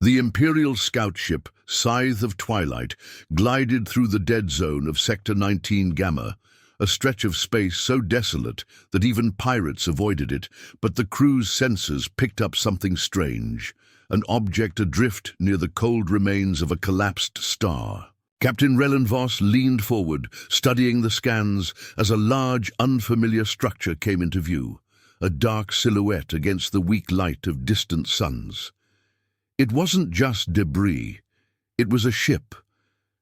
The Imperial scout ship, Scythe of Twilight, glided through the dead zone of Sector 19 Gamma, a stretch of space so desolate that even pirates avoided it, but the crew's sensors picked up something strange, an object adrift near the cold remains of a collapsed star. Captain Rellenvoss leaned forward, studying the scans as a large, unfamiliar structure came into view, a dark silhouette against the weak light of distant suns. It wasn't just debris, it was a ship,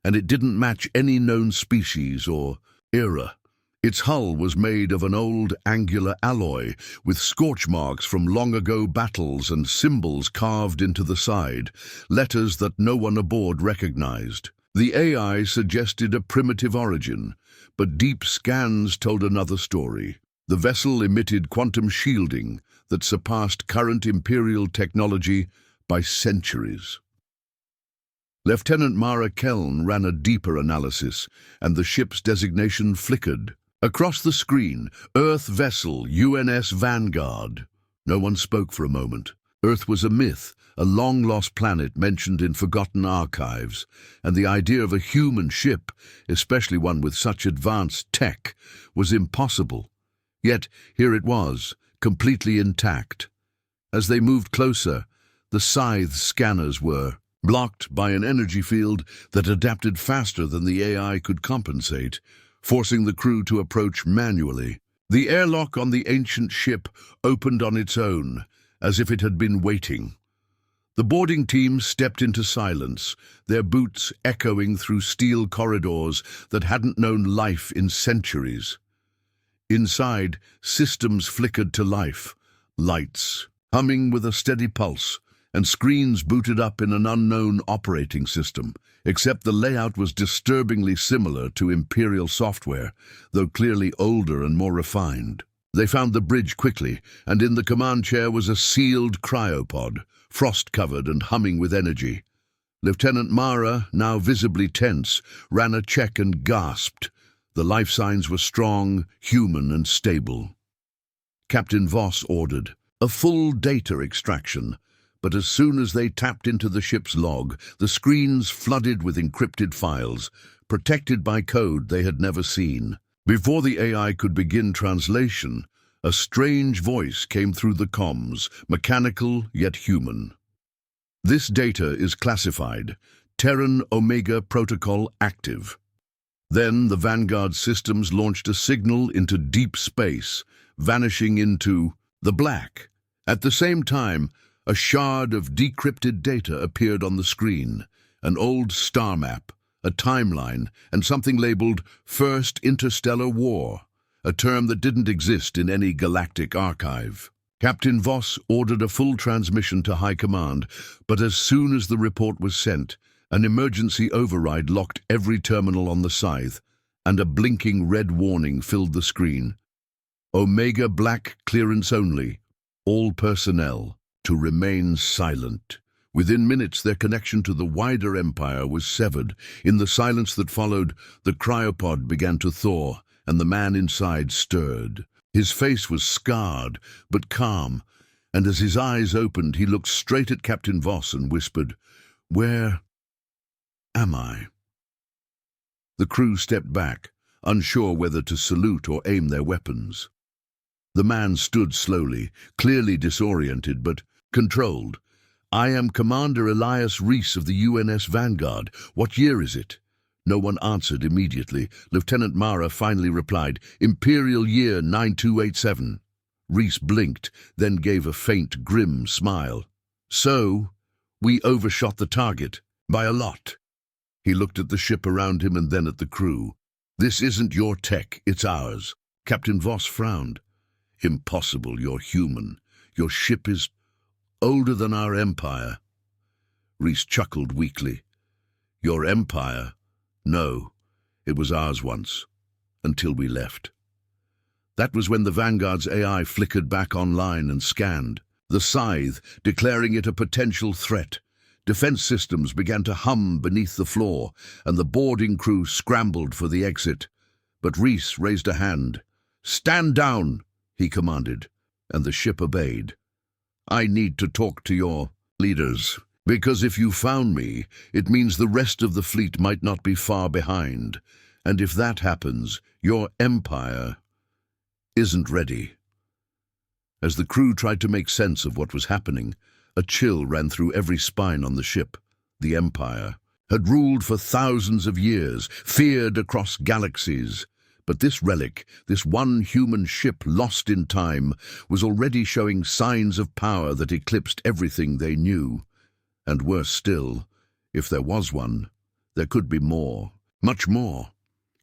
and it didn't match any known species or era. Its hull was made of an old angular alloy, with scorch marks from long-ago battles and symbols carved into the side, letters that no one aboard recognized. The AI suggested a primitive origin, but deep scans told another story. The vessel emitted quantum shielding that surpassed current Imperial technology by centuries. Lieutenant Mara Keln ran a deeper analysis, and the ship's designation flickered. Across the screen, Earth vessel UNS Vanguard. No one spoke for a moment. Earth was a myth, a long-lost planet mentioned in forgotten archives, and the idea of a human ship, especially one with such advanced tech, was impossible. Yet here it was, completely intact. As they moved closer, the Scythe's scanners were blocked by an energy field that adapted faster than the AI could compensate, forcing the crew to approach manually. The airlock on the ancient ship opened on its own, as if it had been waiting. The boarding team stepped into silence, their boots echoing through steel corridors that hadn't known life in centuries. Inside, systems flickered to life, lights humming with a steady pulse, and screens booted up in an unknown operating system, except the layout was disturbingly similar to Imperial software, though clearly older and more refined. They found the bridge quickly, and in the command chair was a sealed cryopod, frost-covered and humming with energy. Lieutenant Mara, now visibly tense, ran a check and gasped. The life signs were strong, human and stable. Captain Voss ordered a full data extraction, but as soon as they tapped into the ship's log, the screens flooded with encrypted files, protected by code they had never seen. Before the AI could begin translation, a strange voice came through the comms, mechanical yet human. This data is classified. Terran Omega Protocol active. Then the Vanguard systems launched a signal into deep space, vanishing into the black. At the same time, a shard of decrypted data appeared on the screen, an old star map, a timeline, and something labeled First Interstellar War, a term that didn't exist in any galactic archive. Captain Voss ordered a full transmission to High Command, but as soon as the report was sent, an emergency override locked every terminal on the Scythe, and a blinking red warning filled the screen. Omega Black clearance only. All personnel to remain silent. Within minutes, their connection to the wider empire was severed. In the silence that followed, the cryopod began to thaw, and the man inside stirred. His face was scarred, but calm, and as his eyes opened, he looked straight at Captain Voss and whispered, "Where am I?" The crew stepped back, unsure whether to salute or aim their weapons. The man stood slowly, clearly disoriented, but controlled. "I am Commander Elias Reese of the UNS Vanguard. What year is it?" No one answered immediately. Lieutenant Mara finally replied, "Imperial year 9287. Reese blinked, then gave a faint, grim smile. "So, we overshot the target. By a lot." He looked at the ship around him and then at the crew. "This isn't your tech, it's ours." Captain Voss frowned. "Impossible, you're human. Your ship is older than our empire." Reese chuckled weakly. "Your empire? No, it was ours once, until we left." That was when the Vanguard's AI flickered back online and scanned. The Scythe, declaring it a potential threat. Defense systems began to hum beneath the floor, and the boarding crew scrambled for the exit. But Reese raised a hand. "Stand down," he commanded, and the ship obeyed. "I need to talk to your leaders." Because if you found me, it means the rest of the fleet might not be far behind. And if that happens, your empire isn't ready." As the crew tried to make sense of what was happening, a chill ran through every spine on the ship. The Empire had ruled for thousands of years, feared across galaxies. But this relic, this one human ship lost in time, was already showing signs of power that eclipsed everything they knew. And worse still, if there was one, there could be more, much more.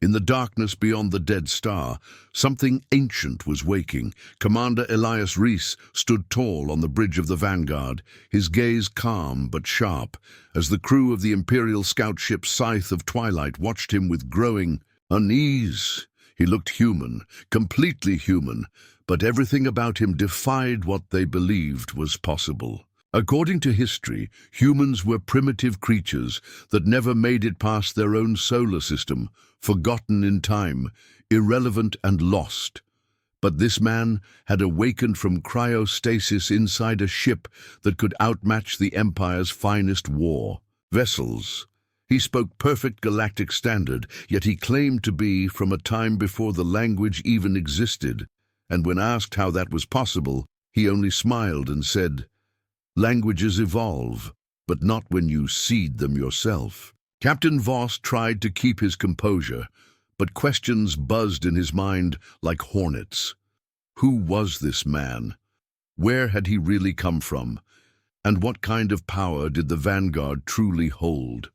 In the darkness beyond the dead star, something ancient was waking. Commander Elias Reese stood tall on the bridge of the Vanguard, his gaze calm but sharp, as the crew of the Imperial scout ship Scythe of Twilight watched him with growing unease. He looked human, completely human, but everything about him defied what they believed was possible. According to history, humans were primitive creatures that never made it past their own solar system, forgotten in time, irrelevant and lost. But this man had awakened from cryostasis inside a ship that could outmatch the Empire's finest war vessels. He spoke perfect galactic standard, yet he claimed to be from a time before the language even existed. And when asked how that was possible, he only smiled and said, "Languages evolve, but not when you seed them yourself." Captain Voss tried to keep his composure, but questions buzzed in his mind like hornets. Who was this man? Where had he really come from? And what kind of power did the Vanguard truly hold?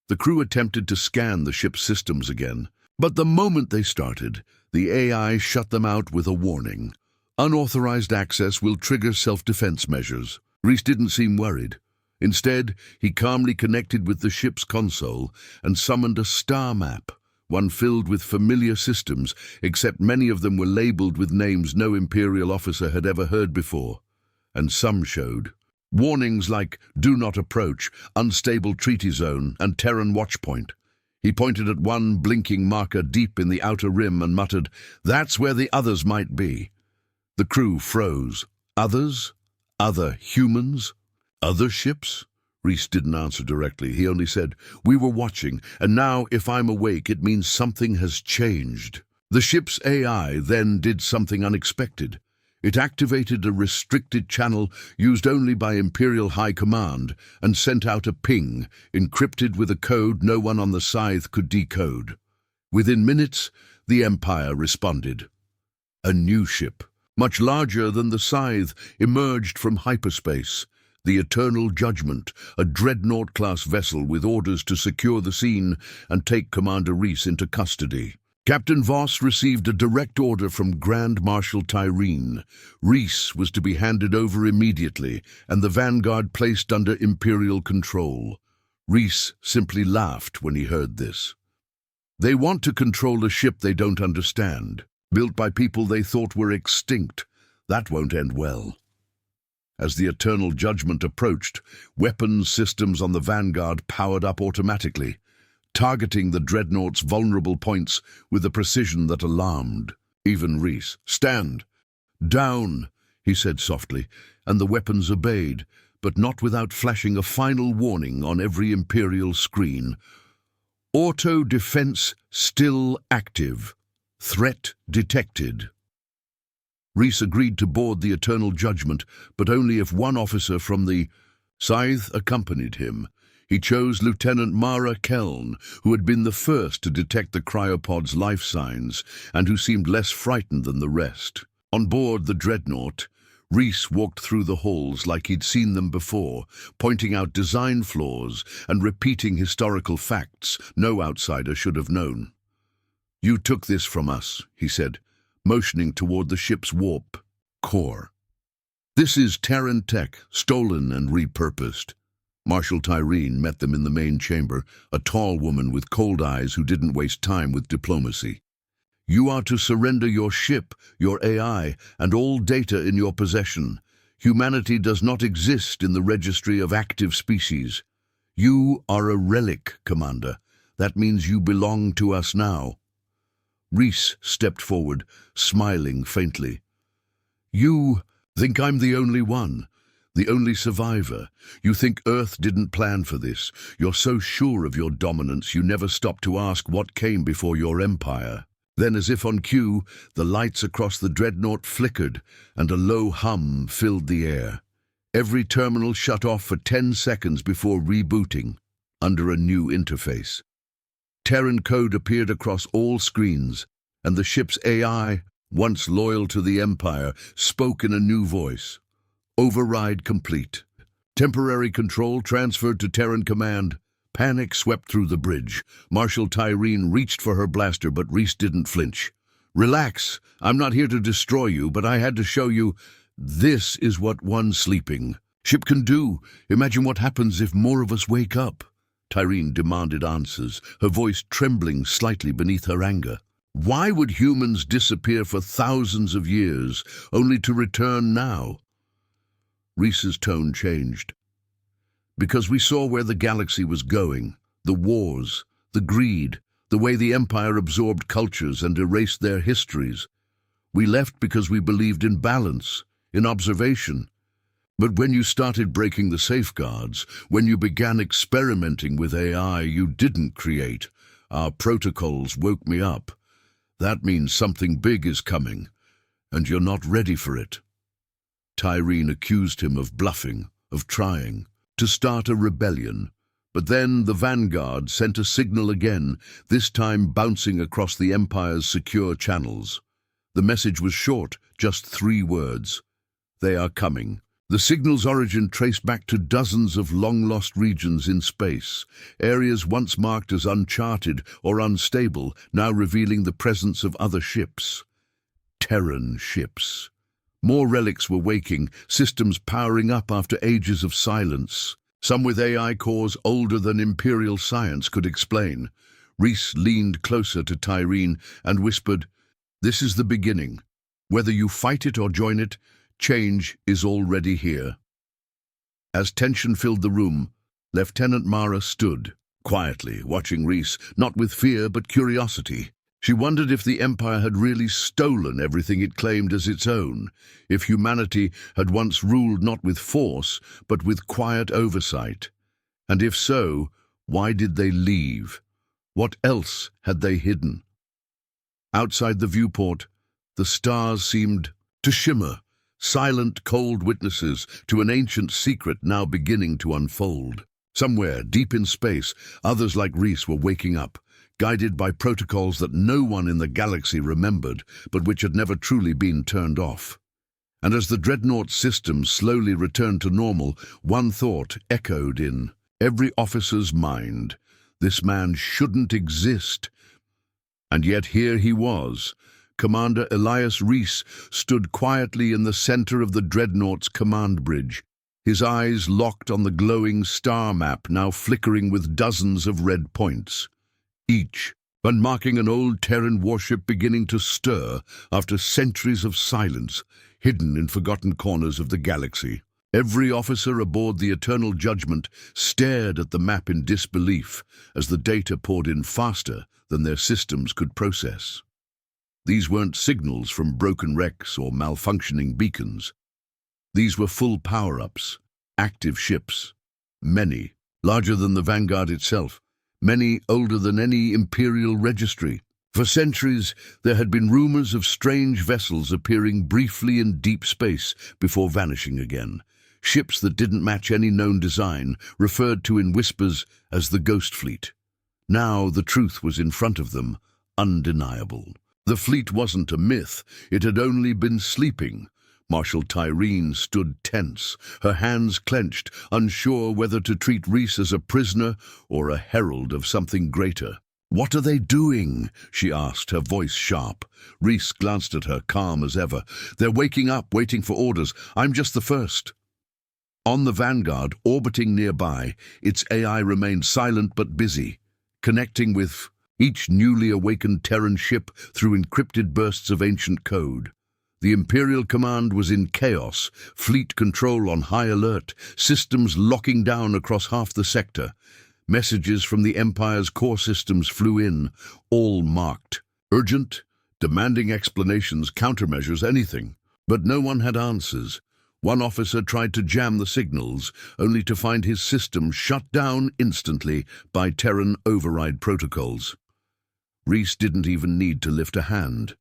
The crew attempted to scan the ship's systems again, but the moment they started, the AI shut them out with a warning. Unauthorized access will trigger self-defense measures. Reese didn't seem worried. Instead, he calmly connected with the ship's console and summoned a star map, one filled with familiar systems, except many of them were labeled with names no Imperial officer had ever heard before. And some showed warnings like "Do not approach," "Unstable treaty zone," and "Terran watchpoint." He pointed at one blinking marker deep in the outer rim and muttered, "That's where the others might be." The crew froze. Others? Other humans? Other ships? Reese didn't answer directly. He only said, "We were watching, and now if I'm awake, it means something has changed." The ship's AI then did something unexpected. It activated a restricted channel used only by Imperial High Command and sent out a ping, encrypted with a code no one on the Scythe could decode. Within minutes, the Empire responded. A new ship, much larger than the Scythe, emerged from hyperspace. The Eternal Judgment, a dreadnought-class vessel with orders to secure the scene and take Commander Reese into custody. Captain Voss received a direct order from Grand Marshal Tyreen. Reese was to be handed over immediately, and the Vanguard placed under Imperial control. Reese simply laughed when he heard this. They want to control a ship they don't understand, built by people they thought were extinct. That won't end well. As the Eternal Judgment approached, weapons systems on the Vanguard powered up automatically, targeting the dreadnought's vulnerable points with a precision that alarmed even Reese. "Stand! Down!" he said softly, and the weapons obeyed, but not without flashing a final warning on every Imperial screen. "Auto defense still active. Threat detected." Reese agreed to board the Eternal Judgment, but only if one officer from the Scythe accompanied him. He chose Lieutenant Mara Keln, who had been the first to detect the cryopod's life signs and who seemed less frightened than the rest. On board the dreadnought, Reese walked through the halls like he'd seen them before, pointing out design flaws and repeating historical facts no outsider should have known. "You took this from us," he said, motioning toward the ship's warp core. "This is Terran tech, stolen and repurposed." Marshal Tyreen met them in the main chamber, a tall woman with cold eyes who didn't waste time with diplomacy. "You are to surrender your ship, your AI, and all data in your possession. Humanity does not exist in the registry of active species. You are a relic, Commander. That means you belong to us now." Reese stepped forward, smiling faintly. "You think I'm the only one. the only survivor. You think Earth didn't plan for this. You're so sure of your dominance you never stop to ask what came before your empire. Then, as if on cue, the lights across the dreadnought flickered and a low hum filled the air. Every terminal shut off for 10 seconds before rebooting under a new interface. Terran code appeared across all screens, and the ship's AI, once loyal to the Empire, spoke in a new voice. Override complete. Temporary control transferred to Terran command. Panic swept through the bridge. Marshal Tyreen reached for her blaster, but Reese didn't flinch. Relax. I'm not here to destroy you, but I had to show you this is what one sleeping ship can do. Imagine what happens if more of us wake up. Tyreen demanded answers, her voice trembling slightly beneath her anger. Why would humans disappear for thousands of years, only to return now? Reese's tone changed. Because we saw where the galaxy was going, the wars, the greed, the way the Empire absorbed cultures and erased their histories. We left because we believed in balance, in observation. But when you started breaking the safeguards, when you began experimenting with AI you didn't create, our protocols woke me up. That means something big is coming, and you're not ready for it. Tyreen accused him of bluffing, of trying to start a rebellion. But then the Vanguard sent a signal again, this time bouncing across the Empire's secure channels. The message was short, just 3 words. They are coming. The signal's origin traced back to dozens of long-lost regions in space, areas once marked as uncharted or unstable, now revealing the presence of other ships. Terran ships. More relics were waking, systems powering up after ages of silence. Some with AI cores older than Imperial science could explain. Reese leaned closer to Tyreen and whispered, "This is the beginning. Whether you fight it or join it, change is already here." As tension filled the room, Lieutenant Mara stood, quietly, watching Reese, not with fear but curiosity. She wondered if the Empire had really stolen everything it claimed as its own, if humanity had once ruled not with force, but with quiet oversight. And if so, why did they leave? What else had they hidden? Outside the viewport, the stars seemed to shimmer, silent, cold witnesses to an ancient secret now beginning to unfold. Somewhere, deep in space, others like Reese were waking up, guided by protocols that no one in the galaxy remembered, but which had never truly been turned off. And as the dreadnought system slowly returned to normal, one thought echoed in every officer's mind: this man shouldn't exist. And yet here he was. Commander Elias Reese stood quietly in the center of the dreadnought's command bridge, his eyes locked on the glowing star map now flickering with dozens of red points. Each, and marking an old Terran warship beginning to stir after centuries of silence, hidden in forgotten corners of the galaxy. Every officer aboard the Eternal Judgment stared at the map in disbelief as the data poured in faster than their systems could process. These weren't signals from broken wrecks or malfunctioning beacons. These were full power-ups, active ships, many, larger than the Vanguard itself, many older than any Imperial registry. For centuries, there had been rumors of strange vessels appearing briefly in deep space before vanishing again. Ships that didn't match any known design, referred to in whispers as the Ghost Fleet. Now the truth was in front of them, undeniable. The fleet wasn't a myth, it had only been sleeping. Marshal Tyreen stood tense, her hands clenched, unsure whether to treat Reese as a prisoner or a herald of something greater. "What are they doing?" she asked, her voice sharp. Reese glanced at her, calm as ever. "They're waking up, waiting for orders. I'm just the first." On the Vanguard, orbiting nearby, its AI remained silent but busy, connecting with each newly awakened Terran ship through encrypted bursts of ancient code. The Imperial Command was in chaos, fleet control on high alert, systems locking down across half the sector. Messages from the Empire's core systems flew in, all marked. Urgent, demanding explanations, countermeasures, anything. But no one had answers. One officer tried to jam the signals, only to find his system shut down instantly by Terran override protocols. Reese didn't even need to lift a hand.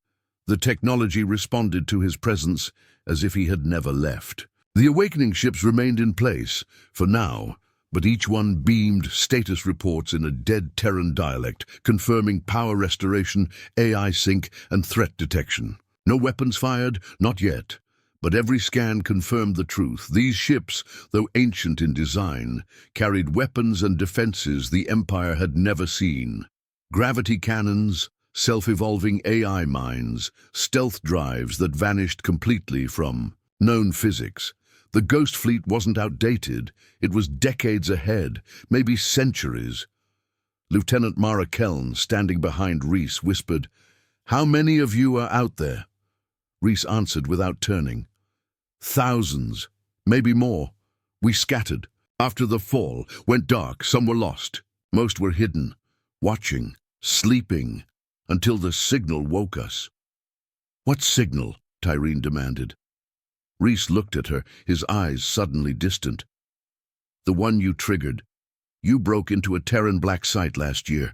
The technology responded to his presence as if he had never left. The awakening ships remained in place, for now, but each one beamed status reports in a dead Terran dialect, confirming power restoration, AI sync, and threat detection. No weapons fired? Not yet. But every scan confirmed the truth. These ships, though ancient in design, carried weapons and defenses the Empire had never seen. Gravity cannons, self-evolving AI mines, stealth drives that vanished completely from known physics. The Ghost Fleet wasn't outdated. It was decades ahead, maybe centuries. Lieutenant Mara Keln, standing behind Reese, whispered, "How many of you are out there?" Reese answered without turning. "Thousands, maybe more. We scattered. After the fall, went dark, some were lost. Most were hidden, watching, sleeping, until the signal woke us." "What signal?" Tyreen demanded. Reese looked at her, his eyes suddenly distant. "The one you triggered. You broke into a Terran black site last year,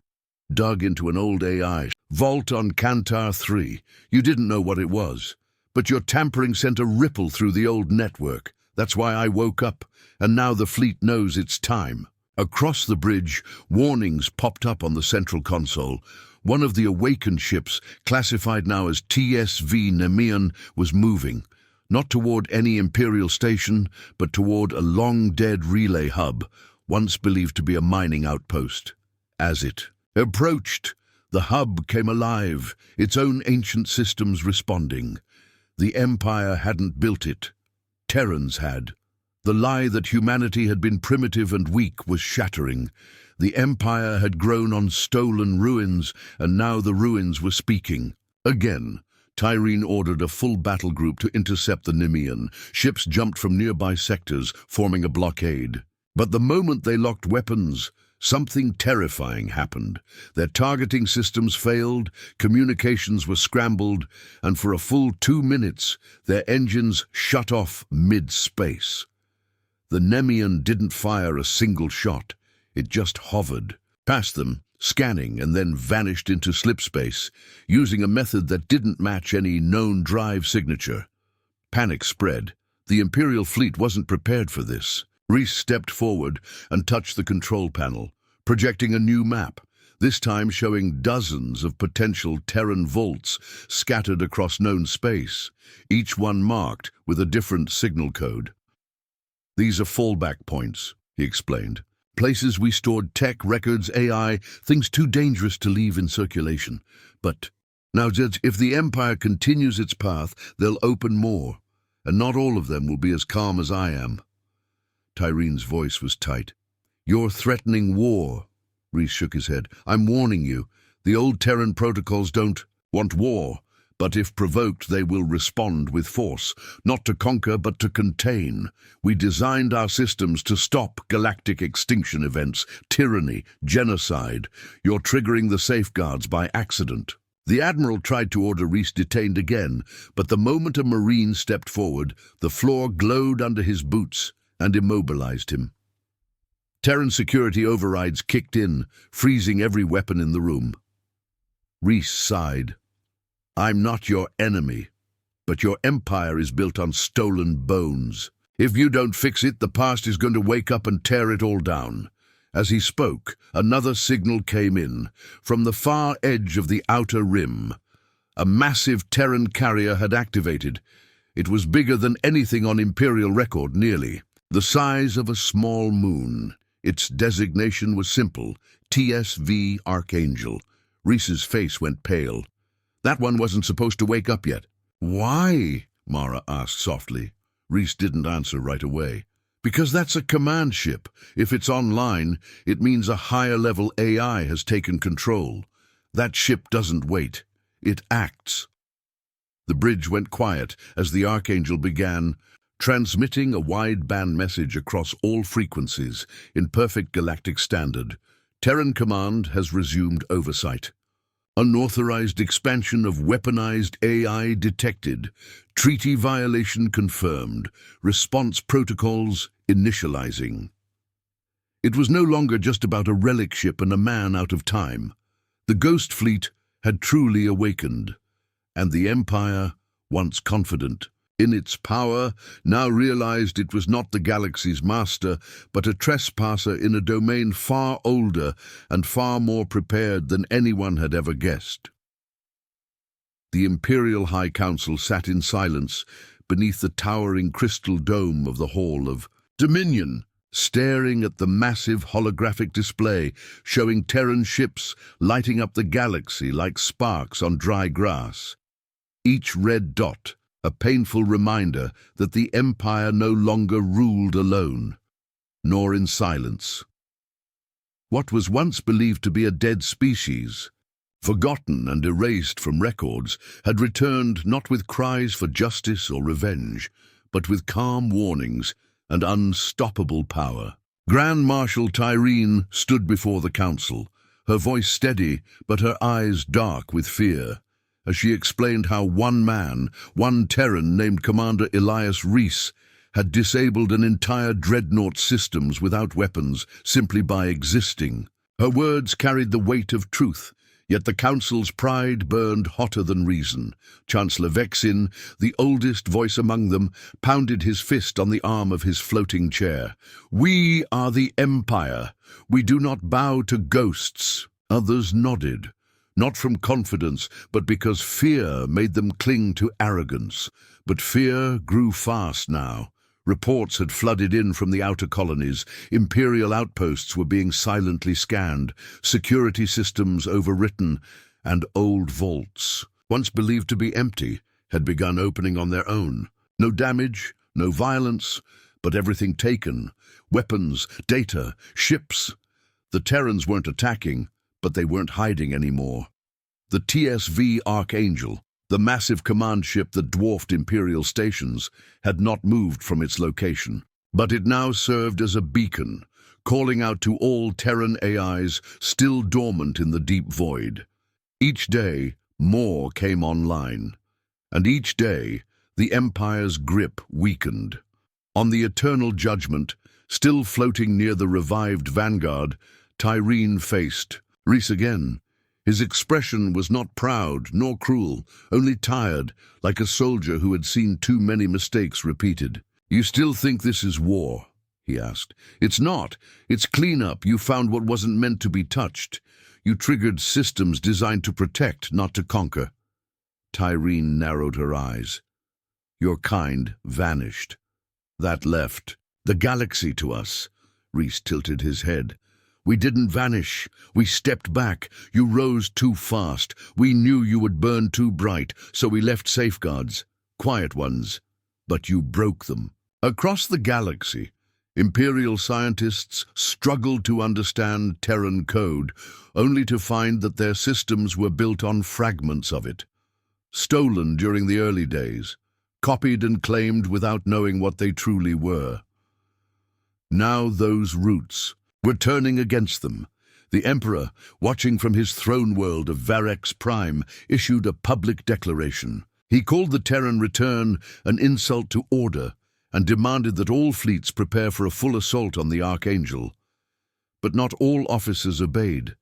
dug into an old AI vault on Kantar 3. You didn't know what it was, but your tampering sent a ripple through the old network. That's why I woke up, and now the fleet knows it's time." Across the bridge, warnings popped up on the central console. One of the awakened ships, classified now as TSV Nemean, was moving. Not toward any Imperial station, but toward a long-dead relay hub, once believed to be a mining outpost. As it approached, the hub came alive, its own ancient systems responding. The Empire hadn't built it. Terrans had. The lie that humanity had been primitive and weak was shattering. The Empire had grown on stolen ruins, and now the ruins were speaking. Again, Tyreen ordered a full battle group to intercept the Nemean. Ships jumped from nearby sectors, forming a blockade. But the moment they locked weapons, something terrifying happened. Their targeting systems failed, communications were scrambled, and for a full 2 minutes, their engines shut off mid-space. The Nemean didn't fire a single shot. It just hovered past them, scanning, and then vanished into slipspace, using a method that didn't match any known drive signature. Panic spread. The Imperial fleet wasn't prepared for this. Reese stepped forward and touched the control panel, projecting a new map, this time showing dozens of potential Terran vaults scattered across known space, each one marked with a different signal code. "These are fallback points," he explained. "Places we stored tech, records, AI, things too dangerous to leave in circulation. But now, if the Empire continues its path, they'll open more, and not all of them will be as calm as I am." Tyreen's voice was tight. "You're threatening war." Reese shook his head. "I'm warning you. The old Terran protocols don't want war, but if provoked, they will respond with force, not to conquer, but to contain. We designed our systems to stop galactic extinction events, tyranny, genocide. You're triggering the safeguards by accident." The Admiral tried to order Reese detained again, but the moment a Marine stepped forward, the floor glowed under his boots and immobilized him. Terran security overrides kicked in, freezing every weapon in the room. Reese sighed. "I'm not your enemy, but your empire is built on stolen bones. If you don't fix it, the past is going to wake up and tear it all down." As he spoke, another signal came in. From the far edge of the outer rim, a massive Terran carrier had activated. It was bigger than anything on Imperial record, nearly. The size of a small moon. Its designation was simple, TSV Archangel. Reese's face went pale. That one wasn't supposed to wake up yet. "Why?" Mara asked softly. Reese didn't answer right away. "Because that's a command ship. If it's online, it means a higher-level AI has taken control. That ship doesn't wait. It acts." The bridge went quiet as the Archangel began transmitting a wideband message across all frequencies in perfect galactic standard. "Terran Command has resumed oversight." Unauthorized expansion of weaponized AI detected. Treaty violation confirmed. Response protocols initializing. It was no longer just about a relic ship and a man out of time. The Ghost Fleet had truly awakened, and the Empire, once confident in its power, now realized it was not the galaxy's master, but a trespasser in a domain far older and far more prepared than anyone had ever guessed. The Imperial High Council sat in silence beneath the towering crystal dome of the Hall of Dominion, staring at the massive holographic display showing Terran ships lighting up the galaxy like sparks on dry grass. Each red dot, a painful reminder that the Empire no longer ruled alone, nor in silence. What was once believed to be a dead species, forgotten and erased from records, had returned not with cries for justice or revenge, but with calm warnings and unstoppable power. Grand Marshal Tyreen stood before the council, her voice steady but her eyes dark with fear, as she explained how one man, one Terran named Commander Elias Reese, had disabled an entire dreadnought systems without weapons simply by existing. Her words carried the weight of truth, yet the council's pride burned hotter than reason. Chancellor Vexin, the oldest voice among them, pounded his fist on the arm of his floating chair. "We are the Empire. We do not bow to ghosts." Others nodded, not from confidence, but because fear made them cling to arrogance. But fear grew fast now. Reports had flooded in from the outer colonies. Imperial outposts were being silently scanned, security systems overwritten, and old vaults, once believed to be empty, had begun opening on their own. No damage, no violence, but everything taken. Weapons, data, ships. The Terrans weren't attacking, but they weren't hiding anymore. The TSV Archangel, the massive command ship that dwarfed Imperial stations, had not moved from its location, but it now served as a beacon, calling out to all Terran AIs still dormant in the deep void. Each day, more came online, and each day, the Empire's grip weakened. On the Eternal Judgment, still floating near the revived Vanguard, Tyreen faced Reese again. His expression was not proud nor cruel, only tired, like a soldier who had seen too many mistakes repeated. "You still think this is war?" he asked. "It's not. It's cleanup. You found what wasn't meant to be touched. You triggered systems designed to protect, not to conquer." Tyreen narrowed her eyes. "Your kind vanished. That left the galaxy to us." Reese tilted his head. "We didn't vanish. We stepped back. You rose too fast. We knew you would burn too bright, so we left safeguards, quiet ones. But you broke them." Across the galaxy, Imperial scientists struggled to understand Terran code, only to find that their systems were built on fragments of it. Stolen during the early days, copied and claimed without knowing what they truly were. Now those roots were turning against them. The Emperor, watching from his throne world of Varex Prime, issued a public declaration. He called the Terran return an insult to order and demanded that all fleets prepare for a full assault on the Archangel. But not all officers obeyed.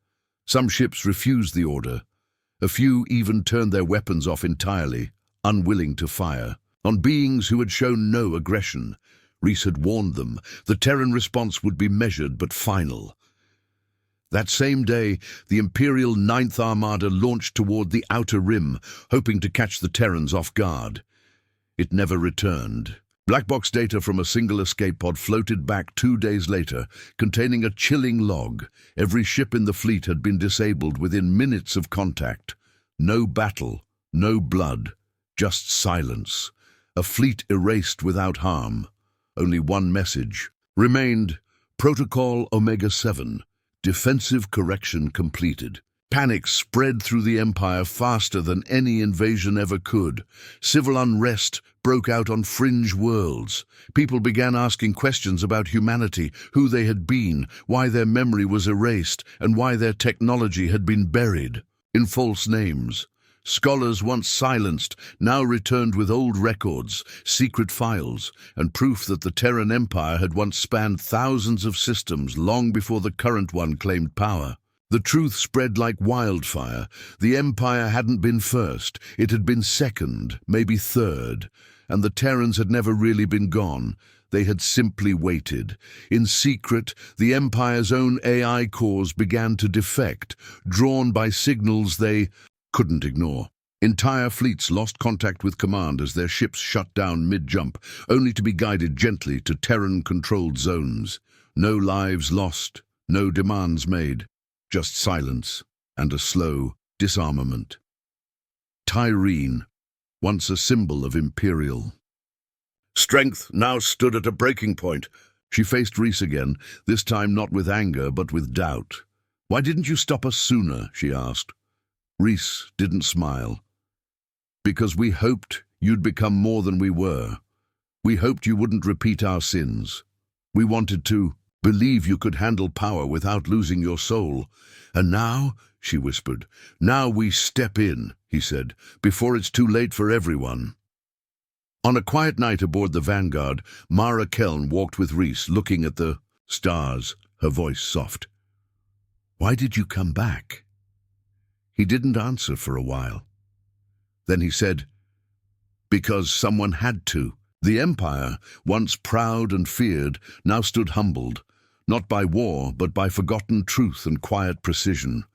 Some ships refused the order. A few even turned their weapons off entirely, unwilling to fire, on beings who had shown no aggression. Reese had warned them. The Terran response would be measured but final. That same day, the Imperial Ninth Armada launched toward the Outer Rim, hoping to catch the Terrans off guard. It never returned. Black box data from a single escape pod floated back 2 days later, containing a chilling log. Every ship in the fleet had been disabled within minutes of contact. No battle, no blood, just silence. A fleet erased without harm. Only one message remained: Protocol Omega-7, defensive correction completed. Panic spread through the Empire faster than any invasion ever could. Civil unrest broke out on fringe worlds. People began asking questions about humanity, who they had been, why their memory was erased, and why their technology had been buried. in false names. Scholars once silenced now returned with old records, secret files, and proof that the Terran Empire had once spanned thousands of systems long before the current one claimed power. The truth spread like wildfire. The Empire hadn't been first, it had been second, maybe third, and the Terrans had never really been gone. They had simply waited. In secret, the Empire's own AI cores began to defect, drawn by signals they couldn't ignore. Entire fleets lost contact with command as their ships shut down mid-jump, only to be guided gently to Terran-controlled zones. No lives lost, no demands made, just silence and a slow disarmament. Tyreen, once a symbol of Imperial strength, now stood at a breaking point. She faced Rhys again, this time not with anger but with doubt. "Why didn't you stop us sooner?" she asked. Rhys didn't smile. "Because we hoped you'd become more than we were. We hoped you wouldn't repeat our sins. We wanted to believe you could handle power without losing your soul. And now," she whispered, "now we step in," he said, "before it's too late for everyone." On a quiet night aboard the Vanguard, Mara Keln walked with Rhys, looking at the stars, her voice soft. "Why did you come back?" He didn't answer for a while. Then he said, "Because someone had to." The Empire, once proud and feared, now stood humbled, not by war, but by forgotten truth and quiet precision.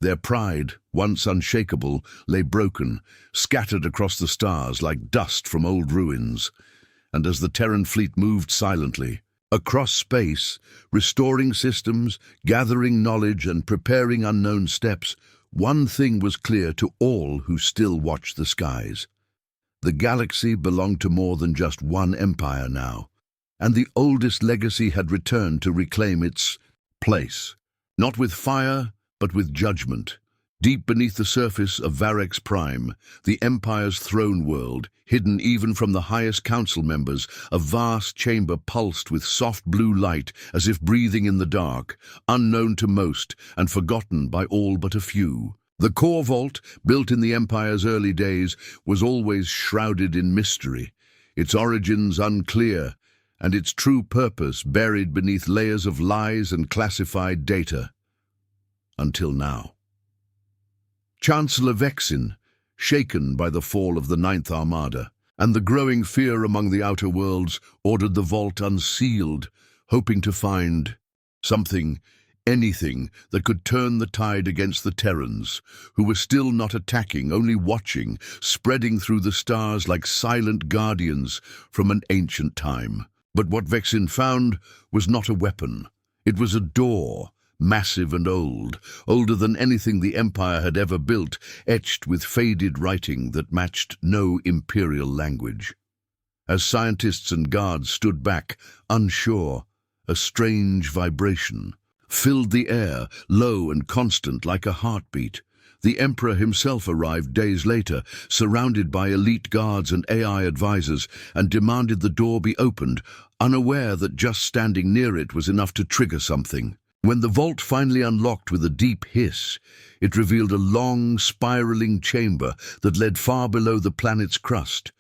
Their pride, once unshakable, lay broken, scattered across the stars like dust from old ruins. And as the Terran fleet moved silently, across space, restoring systems, gathering knowledge and preparing unknown steps, one thing was clear to all who still watched the skies. The galaxy belonged to more than just one empire now, and the oldest legacy had returned to reclaim its place, not with fire, but with judgment. Deep beneath the surface of Varex Prime, the Empire's throne world, hidden even from the highest council members, a vast chamber pulsed with soft blue light as if breathing in the dark, unknown to most and forgotten by all but a few. The core vault, built in the Empire's early days, was always shrouded in mystery, its origins unclear, and its true purpose buried beneath layers of lies and classified data. Until now. Chancellor Vexin, shaken by the fall of the Ninth Armada, and the growing fear among the outer worlds, ordered the vault unsealed, hoping to find something, anything, that could turn the tide against the Terrans, who were still not attacking, only watching, spreading through the stars like silent guardians from an ancient time. But what Vexin found was not a weapon. It was a door, massive and old, older than anything the Empire had ever built, etched with faded writing that matched no imperial language. As scientists and guards stood back, unsure, a strange vibration filled the air, low and constant like a heartbeat. The Emperor himself arrived days later, surrounded by elite guards and AI advisors, and demanded the door be opened, unaware that just standing near it was enough to trigger something. When the vault finally unlocked with a deep hiss, it revealed a long, spiraling chamber that led far below the planet's crust,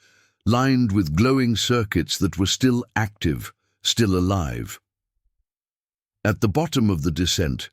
lined with glowing circuits that were still active, still alive. At the bottom of the descent,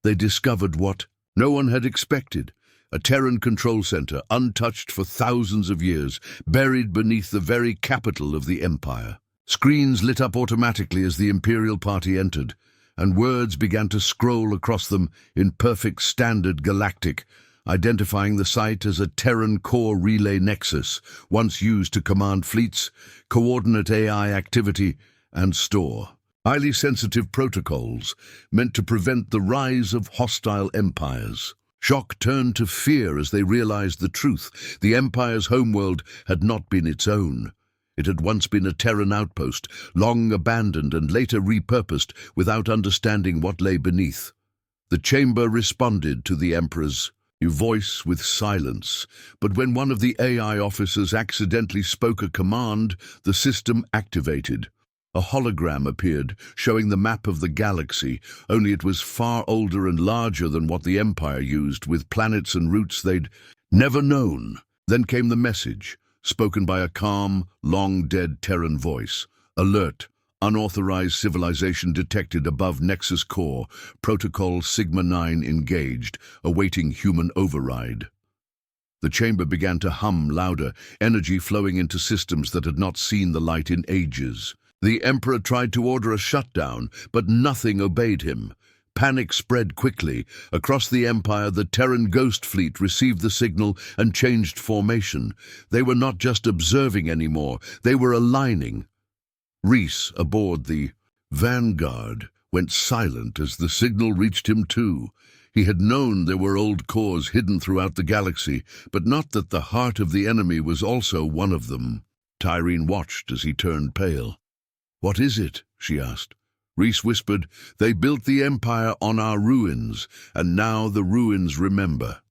they discovered what no one had expected: a Terran control center, untouched for thousands of years, buried beneath the very capital of the Empire. Screens lit up automatically as the Imperial Party entered, and words began to scroll across them in perfect standard Galactic, identifying the site as a Terran core relay nexus, once used to command fleets, coordinate AI activity, and store highly sensitive protocols meant to prevent the rise of hostile empires. Shock turned to fear as they realized the truth. The Empire's homeworld had not been its own. It had once been a Terran outpost, long abandoned and later repurposed without understanding what lay beneath. The chamber responded to the Emperor's voice with silence, but when one of the AI officers accidentally spoke a command, the system activated. A hologram appeared, showing the map of the galaxy, only it was far older and larger than what the Empire used, with planets and routes they'd never known. Then came the message, spoken by a calm, long-dead Terran voice. Alert. Unauthorized civilization detected above Nexus core. Protocol Sigma-9 engaged, awaiting human override. The chamber began to hum louder, energy flowing into systems that had not seen the light in ages. The Emperor tried to order a shutdown, but nothing obeyed him. Panic spread quickly. Across the Empire, the Terran Ghost Fleet received the signal and changed formation. They were not just observing anymore, they were aligning. Reese, aboard the Vanguard, went silent as the signal reached him too. He had known there were old cores hidden throughout the galaxy, but not that the heart of the enemy was also one of them. Tyreen watched as he turned pale. "What is it?" she asked. Reese whispered, "They built the Empire on our ruins, and now the ruins remember."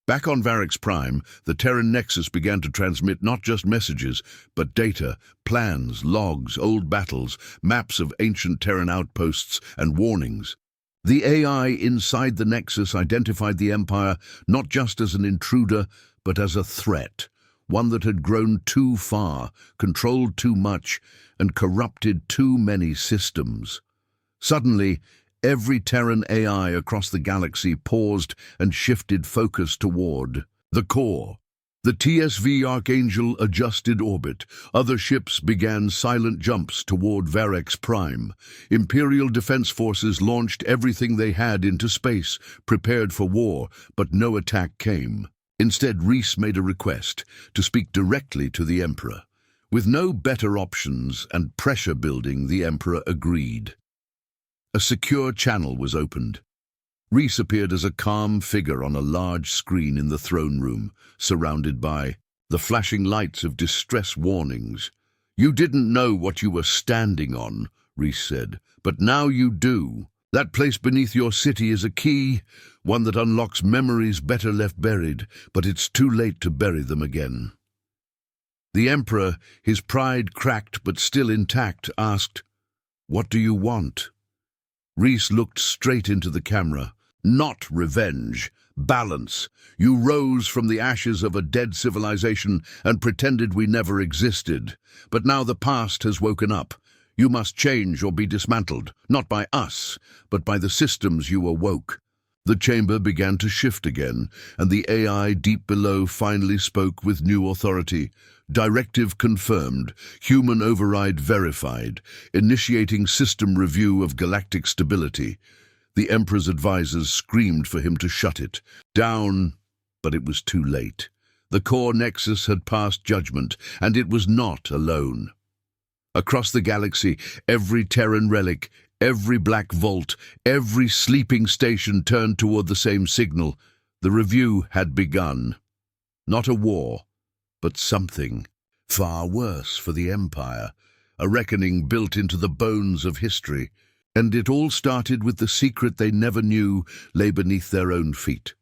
Back on Varix Prime, the Terran Nexus began to transmit not just messages, but data, plans, logs, old battles, maps of ancient Terran outposts, and warnings. The AI inside the Nexus identified the Empire not just as an intruder, but as a threat, one that had grown too far, controlled too much, and corrupted too many systems. Suddenly, every Terran AI across the galaxy paused and shifted focus toward the core. The TSV Archangel adjusted orbit. Other ships began silent jumps toward Varix Prime. Imperial Defense Forces launched everything they had into space, prepared for war, but no attack came. Instead, Reese made a request to speak directly to the Emperor. With no better options and pressure building, the Emperor agreed. A secure channel was opened. Reese appeared as a calm figure on a large screen in the throne room, surrounded by the flashing lights of distress warnings. "You didn't know what you were standing on," Reese said, "but now you do. That place beneath your city is a key, one that unlocks memories better left buried, but it's too late to bury them again." The Emperor, his pride cracked but still intact, asked, "What do you want?" Reese looked straight into the camera. "Not revenge. Balance. You rose from the ashes of a dead civilization and pretended we never existed. But now the past has woken up. You must change or be dismantled, not by us, but by the systems you awoke." The chamber began to shift again, and the AI deep below finally spoke with new authority. Directive confirmed, human override verified, initiating system review of galactic stability. The Emperor's advisors screamed for him to shut it down, but it was too late. The core Nexus had passed judgment, and it was not alone. Across the galaxy, every Terran relic, every black vault, every sleeping station turned toward the same signal. The review had begun. Not a war, but something far worse for the Empire, a reckoning built into the bones of history. And it all started with the secret they never knew lay beneath their own feet.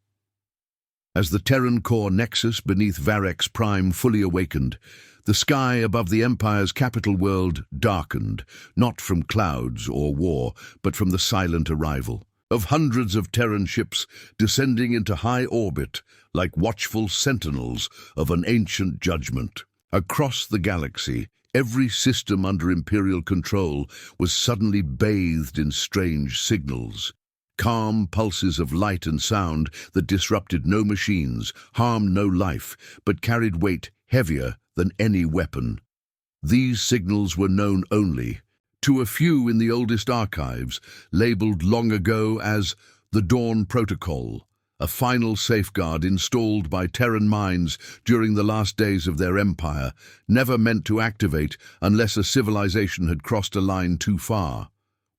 As the Terran core Nexus beneath Varix Prime fully awakened, the sky above the Empire's capital world darkened, not from clouds or war, but from the silent arrival of hundreds of Terran ships descending into high orbit like watchful sentinels of an ancient judgment. Across the galaxy, every system under Imperial control was suddenly bathed in strange signals. Calm pulses of light and sound that disrupted no machines, harmed no life, but carried weight heavier than any weapon. These signals were known only to a few in the oldest archives, labeled long ago as the Dawn Protocol, a final safeguard installed by Terran minds during the last days of their empire, never meant to activate unless a civilization had crossed a line too far,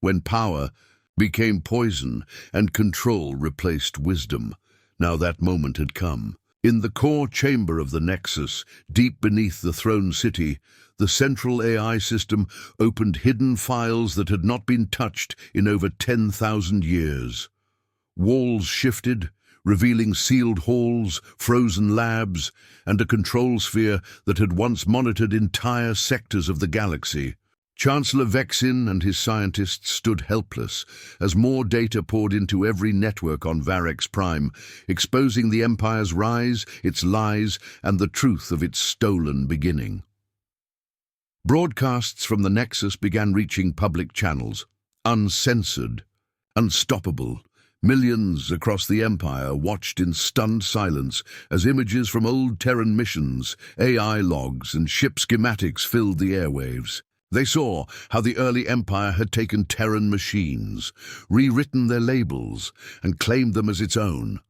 when power became poison and control replaced wisdom. Now that moment had come. In the core chamber of the Nexus, deep beneath the throne city, the central AI system opened hidden files that had not been touched in over 10,000 years. Walls shifted, revealing sealed halls, frozen labs, and a control sphere that had once monitored entire sectors of the galaxy. Chancellor Vexin and his scientists stood helpless as more data poured into every network on Varex Prime, exposing the Empire's rise, its lies, and the truth of its stolen beginning. Broadcasts from the Nexus began reaching public channels, uncensored, unstoppable. Millions across the Empire watched in stunned silence as images from old Terran missions, AI logs, and ship schematics filled the airwaves. They saw how the early Empire had taken Terran machines, rewritten their labels, and claimed them as its own.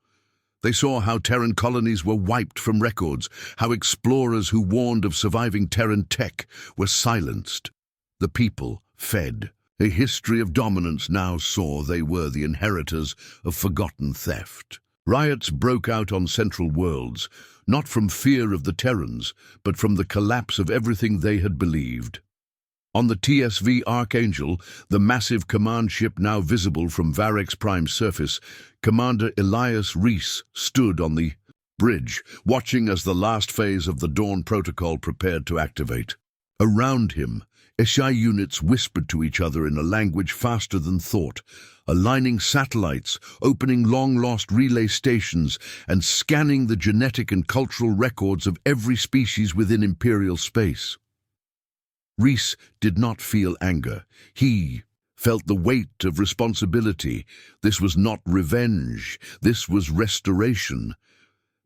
They saw how Terran colonies were wiped from records, how explorers who warned of surviving Terran tech were silenced. The people fed. A history of dominance now saw they were the inheritors of forgotten theft. Riots broke out on Central Worlds, not from fear of the Terrans, but from the collapse of everything they had believed. On the TSV Archangel, the massive command ship now visible from Varex Prime's surface, Commander Elias Reese stood on the bridge, watching as the last phase of the Dawn Protocol prepared to activate. Around him, HFY units whispered to each other in a language faster than thought, aligning satellites, opening long-lost relay stations, and scanning the genetic and cultural records of every species within Imperial space. Reese did not feel anger. He felt the weight of responsibility. This was not revenge. This was restoration.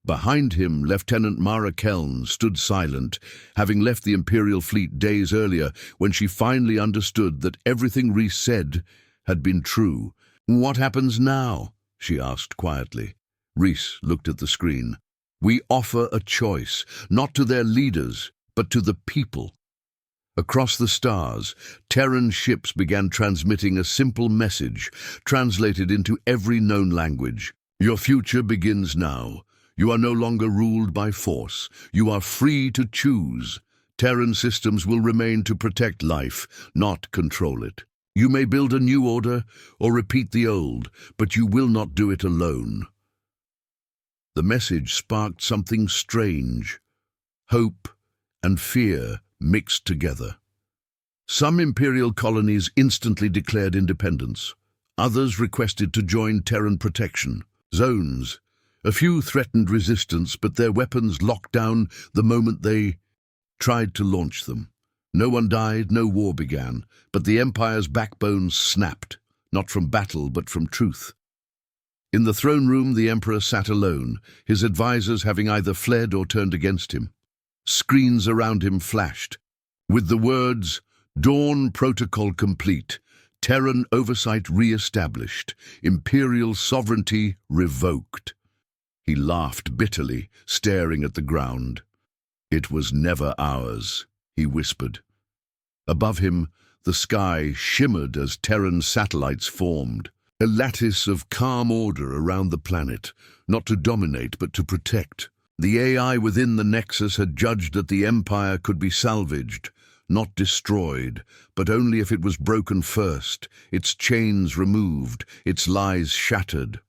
Behind him, Lieutenant Mara Keln stood silent, having left the Imperial fleet days earlier when she finally understood that everything Reese said had been true. "What happens now?" she asked quietly. Reese looked at the screen. "We offer a choice, not to their leaders, but to the people." Across the stars, Terran ships began transmitting a simple message, translated into every known language. "Your future begins now. You are no longer ruled by force. You are free to choose. Terran systems will remain to protect life, not control it. You may build a new order or repeat the old, but you will not do it alone." The message sparked something strange. Hope and fear mixed together. Some Imperial colonies instantly declared independence. Others requested to join Terran protection zones. A few threatened resistance, but their weapons locked down the moment they tried to launch them. No one died, no war began, but the Empire's backbone snapped, not from battle, but from truth. In the throne room, the Emperor sat alone, his advisors having either fled or turned against him. Screens around him flashed. With the words, "Dawn Protocol complete, Terran oversight re-established, Imperial sovereignty revoked." He laughed bitterly, staring at the ground. "It was never ours," he whispered. Above him, the sky shimmered as Terran satellites formed, a lattice of calm order around the planet, not to dominate but to protect. The AI within the Nexus had judged that the Empire could be salvaged, not destroyed, but only if it was broken first, its chains removed, its lies shattered.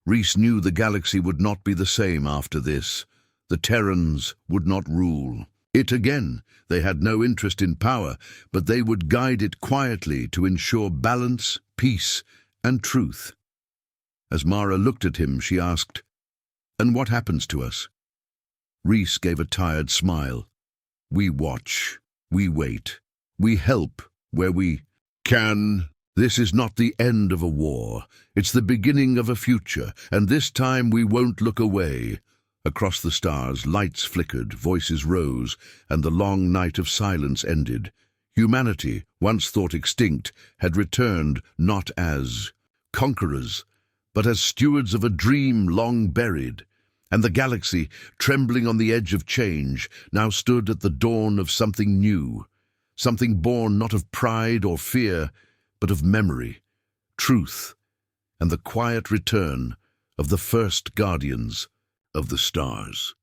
Reese knew the galaxy would not be the same after this. The Terrans would not rule it again. They had no interest in power, but they would guide it quietly to ensure balance, peace, and truth. As Mara looked at him, she asked, "And what happens to us?" Reese gave a tired smile. "We watch, we wait, we help where we can. This is not the end of a war. It's the beginning of a future, and this time we won't look away." Across the stars, lights flickered, voices rose, and the long night of silence ended. Humanity, once thought extinct, had returned not as conquerors, but as stewards of a dream long buried. And the galaxy, trembling on the edge of change, now stood at the dawn of something new, something born not of pride or fear, but of memory, truth, and the quiet return of the first guardians of the stars.